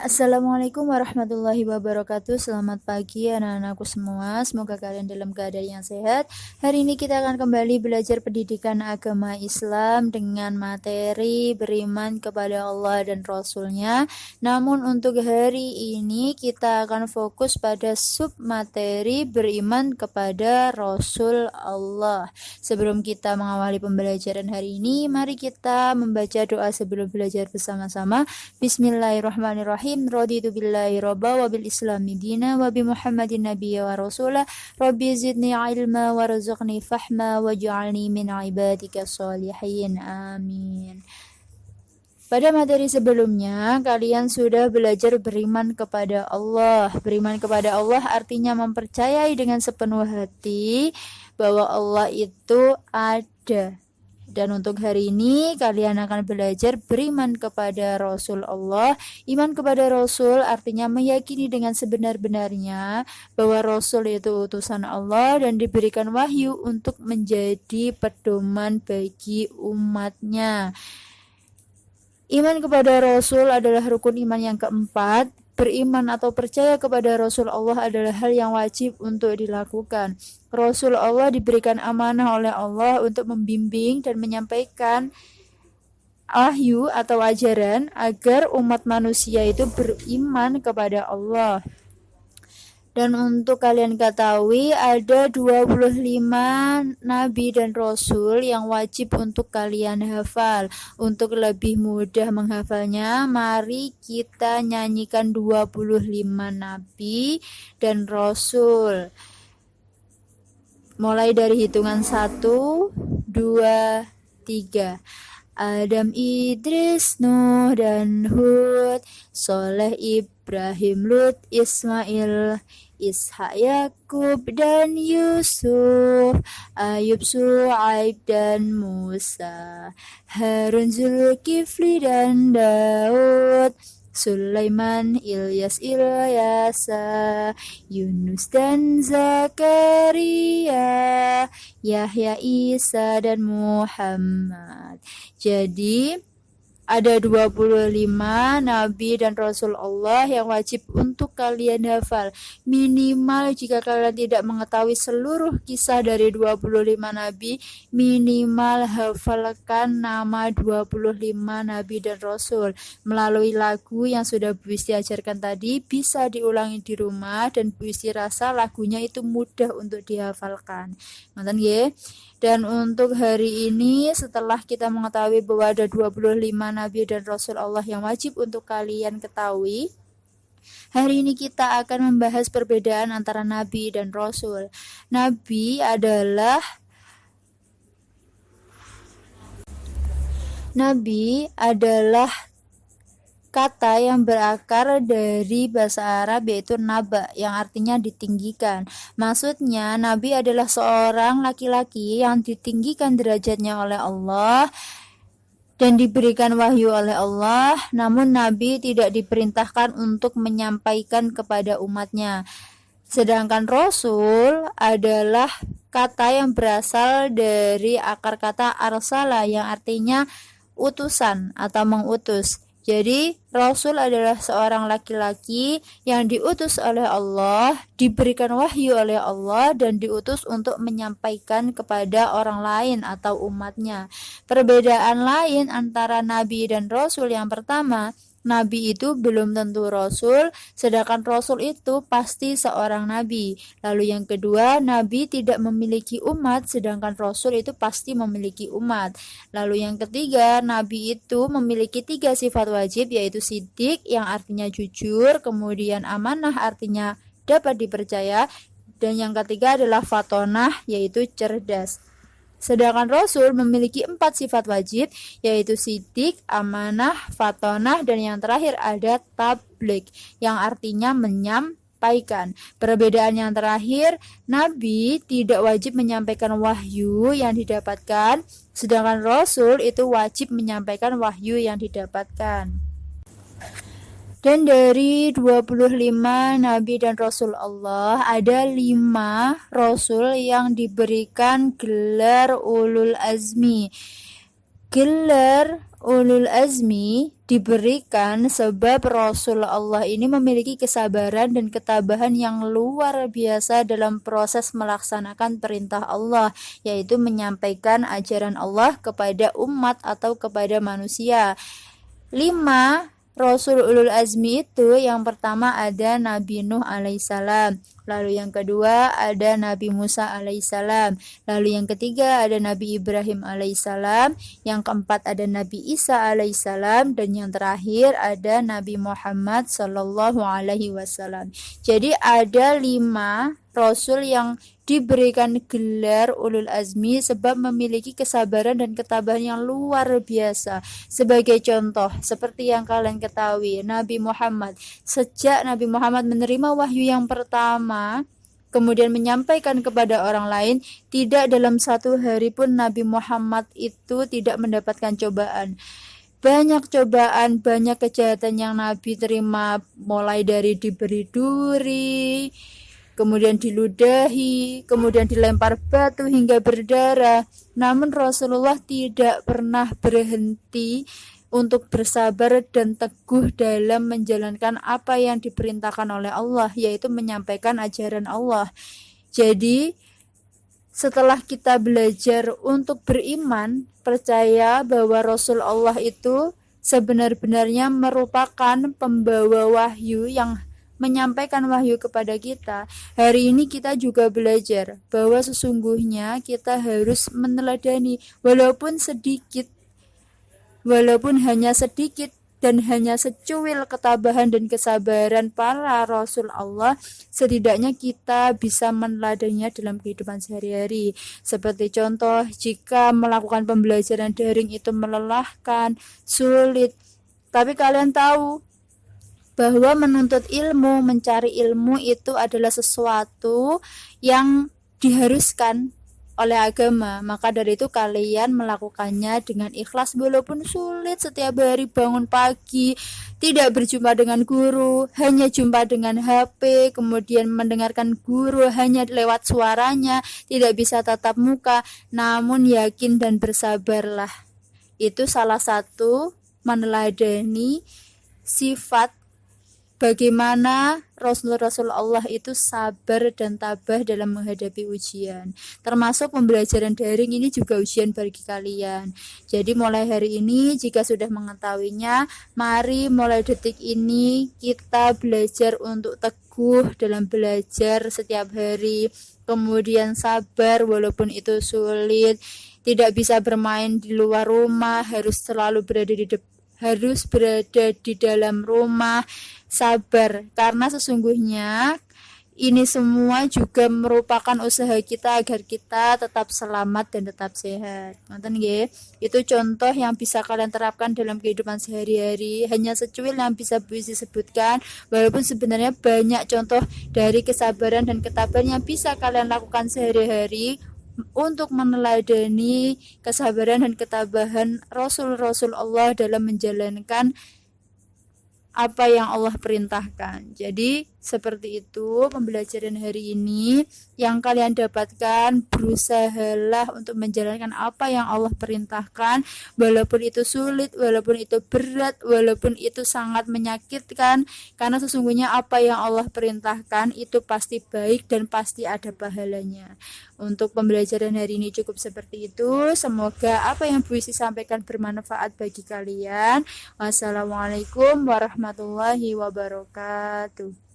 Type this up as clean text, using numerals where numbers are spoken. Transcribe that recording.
Assalamualaikum warahmatullahi wabarakatuh. Selamat pagi anak-anakku semua. Semoga kalian dalam keadaan yang sehat. Hari ini kita akan kembali belajar pendidikan agama Islam dengan materi beriman kepada Allah dan Rasulnya. Namun untuk hari ini kita akan fokus pada sub materi beriman kepada Rasul Allah. Sebelum kita mengawali pembelajaran hari ini, mari kita membaca doa sebelum belajar bersama-sama. Bismillahirrahmanirrahim. Raditu billahi robba wa bil islami dina wa bi muhammadin nabiyya wa rasulah. Rabbi zidni ilma warzuqni fahma waj'alni min ibadika sholihin. Amin. Pada materi sebelumnya, kalian sudah belajar beriman kepada Allah. Beriman kepada Allah artinya mempercayai dengan sepenuh hati bahwa Allah itu ada. Dan untuk hari ini kalian akan belajar beriman kepada Rasul Allah. Iman kepada Rasul artinya meyakini dengan sebenar-benarnya bahwa Rasul itu utusan Allah dan diberikan wahyu untuk menjadi pedoman bagi umatnya. Iman kepada Rasul adalah rukun iman yang keempat. Beriman atau percaya kepada Rasul Allah adalah hal yang wajib untuk dilakukan. Rasul Allah diberikan amanah oleh Allah untuk membimbing dan menyampaikan wahyu atau ajaran agar umat manusia itu beriman kepada Allah. Dan untuk kalian ketahui ada 25 nabi dan rasul yang wajib untuk kalian hafal. Untuk lebih mudah menghafalnya, mari kita nyanyikan 25 nabi dan rasul. Mulai dari hitungan 1, 2, 3. Adam, Idris, Nuh dan Hud, Soleh, Ibrahim, Lut, Ismail, Ishak, Yakub dan Yusuf, Ayub, Su'aib dan Musa, Harun, Zulkifli dan Daud, Sulaiman, Ilyas, Ilyasa, Yunus dan Zakaria, Yahya, Isa dan Muhammad. Jadi ada 25 nabi dan rasul Allah yang wajib untuk kalian hafal. Minimal jika kalian tidak mengetahui seluruh kisah dari 25 nabi, minimal hafalkan nama 25 nabi dan rasul. Melalui lagu yang sudah Bu Isti ajarkan tadi, bisa diulangi di rumah dan Bu Isti rasa lagunya itu mudah untuk dihafalkan. Nonton ya. Dan untuk hari ini setelah kita mengetahui bahwa ada 25 nabi dan rasul Allah yang wajib untuk kalian ketahui, hari ini kita akan membahas perbedaan antara nabi dan rasul. Nabi adalah kata yang berakar dari bahasa Arab yaitu naba yang artinya ditinggikan. Maksudnya Nabi adalah seorang laki-laki yang ditinggikan derajatnya oleh Allah dan diberikan wahyu oleh Allah, namun Nabi tidak diperintahkan untuk menyampaikan kepada umatnya. Sedangkan Rasul adalah kata yang berasal dari akar kata arsala yang artinya utusan atau mengutus. Jadi Rasul adalah seorang laki-laki yang diutus oleh Allah, diberikan wahyu oleh Allah dan diutus untuk menyampaikan kepada orang lain atau umatnya. Perbedaan lain antara nabi dan rasul yang pertama, nabi itu belum tentu rasul, sedangkan rasul itu pasti seorang nabi. Lalu yang kedua, nabi tidak memiliki umat, sedangkan rasul itu pasti memiliki umat. Lalu yang ketiga, nabi itu memiliki 3 sifat wajib, yaitu siddiq yang artinya jujur, kemudian amanah artinya dapat dipercaya, dan yang ketiga adalah fatonah yaitu cerdas. Sedangkan Rasul memiliki 4 sifat wajib, yaitu siddiq, amanah, fatonah, dan yang terakhir ada tabligh, yang artinya menyampaikan. Perbedaan yang terakhir, Nabi tidak wajib menyampaikan wahyu yang didapatkan, sedangkan Rasul itu wajib menyampaikan wahyu yang didapatkan. Dan dari 25 nabi dan rasul Allah, ada 5 rasul yang diberikan gelar ulul azmi. Gelar ulul azmi diberikan sebab Rasul Allah ini memiliki kesabaran dan ketabahan yang luar biasa dalam proses melaksanakan perintah Allah, yaitu menyampaikan ajaran Allah kepada umat atau kepada manusia. 5 Rasul ulul azmi itu yang pertama ada Nabi Nuh alaihissalam, lalu yang kedua ada Nabi Musa alaihissalam, lalu yang ketiga ada Nabi Ibrahim alaihissalam, yang keempat ada Nabi Isa alaihissalam, dan yang terakhir ada Nabi Muhammad sallallahu alaihi wasallam. Jadi ada 5 Rasul yang diberikan gelar ulul azmi sebab memiliki kesabaran dan ketabahan yang luar biasa. Sebagai contoh, seperti yang kalian ketahui, Nabi Muhammad, sejak Nabi Muhammad menerima wahyu yang pertama, kemudian menyampaikan kepada orang lain, tidak dalam satu hari pun Nabi Muhammad itu tidak mendapatkan cobaan. Banyak cobaan, banyak kejahatan yang Nabi terima, mulai dari diberi duri, kemudian diludahi, kemudian dilempar batu hingga berdarah. Namun Rasulullah tidak pernah berhenti untuk bersabar dan teguh dalam menjalankan apa yang diperintahkan oleh Allah, yaitu menyampaikan ajaran Allah. Jadi setelah kita belajar untuk beriman, percaya bahwa Rasul Allah itu sebenar-benarnya merupakan pembawa wahyu yang menyampaikan wahyu kepada kita. Hari ini kita juga belajar bahwa sesungguhnya kita harus meneladani walaupun hanya sedikit dan hanya secuil ketabahan dan kesabaran para Rasul Allah, setidaknya kita bisa meneladaninya dalam kehidupan sehari-hari. Seperti contoh, jika melakukan pembelajaran daring itu melelahkan, sulit, tapi kalian tahu bahwa menuntut ilmu, mencari ilmu itu adalah sesuatu yang diharuskan oleh agama. Maka dari itu kalian melakukannya dengan ikhlas walaupun sulit. Setiap hari bangun pagi, tidak berjumpa dengan guru, hanya jumpa dengan HP, kemudian mendengarkan guru hanya lewat suaranya, tidak bisa tatap muka, namun yakin dan bersabarlah. Itu salah satu meneladani sifat bagaimana Rasul-Rasul Allah itu sabar dan tabah dalam menghadapi ujian. Termasuk pembelajaran daring ini juga ujian bagi kalian. Jadi mulai hari ini jika sudah mengetahuinya, mari mulai detik ini kita belajar untuk teguh dalam belajar setiap hari. Kemudian sabar walaupun itu sulit. Tidak bisa bermain di luar rumah, harus selalu berada di dalam rumah. Sabar, karena sesungguhnya ini semua juga merupakan usaha kita agar kita tetap selamat dan tetap sehat. Nonton nggih? Itu contoh yang bisa kalian terapkan dalam kehidupan sehari-hari. Hanya secuil yang bisa puisi sebutkan, walaupun sebenarnya banyak contoh dari kesabaran dan ketabahan yang bisa kalian lakukan sehari-hari untuk meneladani kesabaran dan ketabahan Rasul-Rasul Allah dalam menjalankan apa yang Allah perintahkan. Jadi seperti itu pembelajaran hari ini yang kalian dapatkan. Berusahalah untuk menjalankan apa yang Allah perintahkan, walaupun itu sulit, walaupun itu berat, walaupun itu sangat menyakitkan, karena sesungguhnya apa yang Allah perintahkan itu pasti baik dan pasti ada pahalanya. Untuk pembelajaran hari ini cukup seperti itu. Semoga apa yang Bu Isi sampaikan bermanfaat bagi kalian. Wassalamualaikum warahmatullahi wabarakatuh.